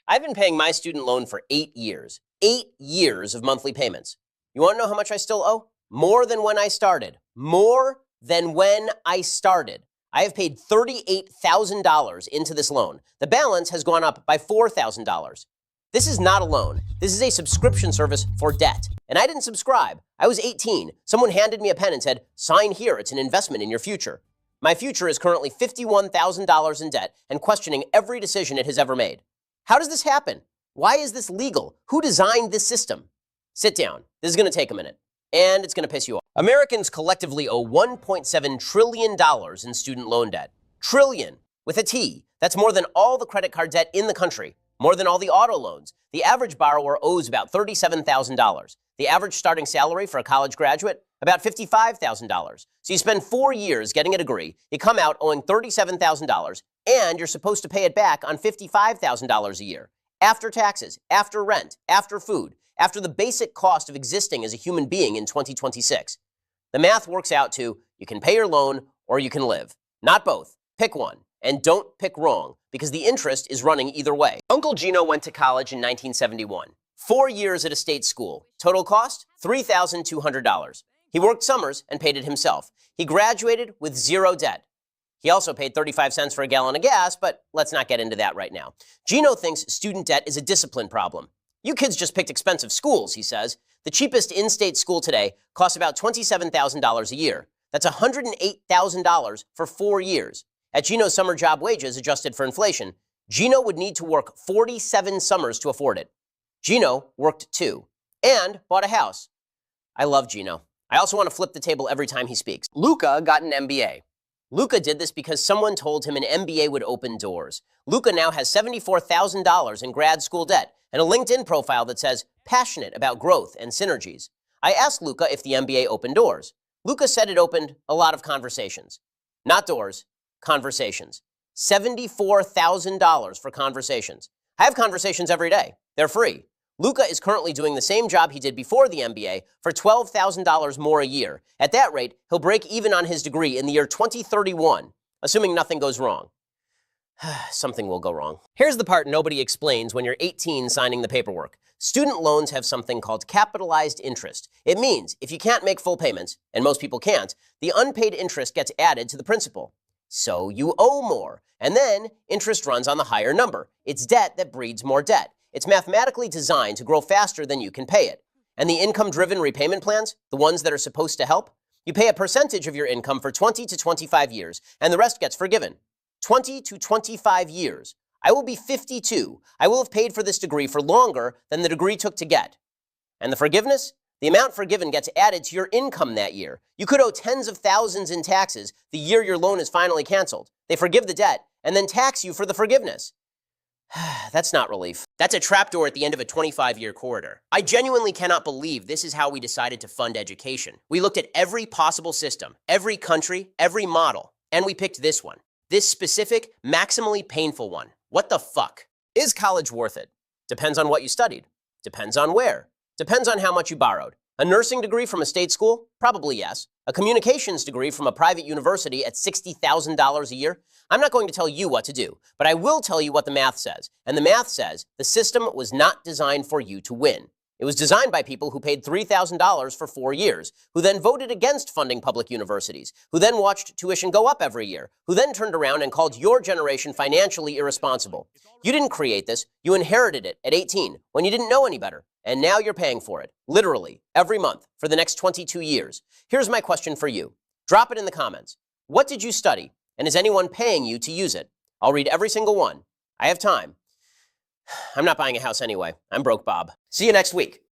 I've been paying my student loan for 8 years. 8 years of monthly payments. You want to know how much I still owe? More than when I started. More than when I started. I have paid $38,000 into this loan. The balance has gone up by $4,000. This is not a loan. This is a subscription service for debt. And I didn't subscribe. I was 18. Someone handed me a pen and said, "Sign here. It's an investment in your future." My future is currently $51,000 in debt and questioning every decision it has ever made. How does this happen? Why is this legal? Who designed this system? Sit down. This is going to take a minute. And it's going to piss you off. Americans collectively owe $1.7 trillion in student loan debt. Trillion, with a T. That's more than all the credit card debt in the country. More than all the auto loans. The average borrower owes about $37,000. The average starting salary for a college graduate, about $55,000. So you spend 4 years getting a degree, you come out owing $37,000, and you're supposed to pay it back on $55,000 a year. After taxes, after rent, after food, after the basic cost of existing as a human being in 2026. The math works out to, you can pay your loan or you can live. Not both. Pick one. And don't pick wrong, because the interest is running either way. Uncle Gino went to college in 1971. 4 years at a state school. Total cost? $3,200. He worked summers and paid it himself. He graduated with zero debt. He also paid 35 cents for a gallon of gas, but let's not get into that right now. Gino thinks student debt is a discipline problem. You kids just picked expensive schools, he says. The cheapest in-state school today costs about $27,000 a year. That's $108,000 for 4 years. At Gino's summer job wages, adjusted for inflation, Gino would need to work 47 summers to afford it. Gino worked 2 and bought a house. I love Gino. I also want to flip the table every time he speaks. Luca got an MBA. Luca did this because someone told him an MBA would open doors. Luca now has $74,000 in grad school debt and a LinkedIn profile that says, passionate about growth and synergies. I asked Luca if the MBA opened doors. Luca said it opened a lot of conversations. Not doors, conversations. $74,000 for conversations. I have conversations every day. They're free. Luca is currently doing the same job he did before the MBA for $12,000 more a year. At that rate, he'll break even on his degree in the year 2031, assuming nothing goes wrong. Something will go wrong. Here's the part nobody explains when you're 18 signing the paperwork. Student loans have something called capitalized interest. It means if you can't make full payments, and most people can't, the unpaid interest gets added to the principal. So you owe more, and then interest runs on the higher number. It's debt that breeds more debt. It's mathematically designed to grow faster than you can pay it. And the income-driven repayment plans, the ones that are supposed to help, you pay a percentage of your income for 20 to 25 years, and the rest gets forgiven. 20 to 25 years. I will be 52. I will have paid for this degree for longer than the degree took to get. And the forgiveness? The amount forgiven gets added to your income that year. You could owe tens of thousands in taxes the year your loan is finally canceled. They forgive the debt and then tax you for the forgiveness. That's not relief. That's a trapdoor at the end of a 25-year corridor. I genuinely cannot believe this is how we decided to fund education. We looked at every possible system, every country, every model, and we picked this one. This specific, maximally painful one. What the fuck? Is college worth it? Depends on what you studied. Depends on where. Depends on how much you borrowed. A nursing degree from a state school? Probably yes. A communications degree from a private university at $60,000 a year? I'm not going to tell you what to do, but I will tell you what the math says. And the math says the system was not designed for you to win. It was designed by people who paid $3,000 for 4 years, who then voted against funding public universities, who then watched tuition go up every year, who then turned around and called your generation financially irresponsible. You didn't create this. You inherited it at 18 when you didn't know any better. And now you're paying for it, literally, every month for the next 22 years. Here's my question for you. Drop it in the comments. What did you study? And is anyone paying you to use it? I'll read every single one. I have time. I'm not buying a house anyway. I'm broke Bob. See you next week.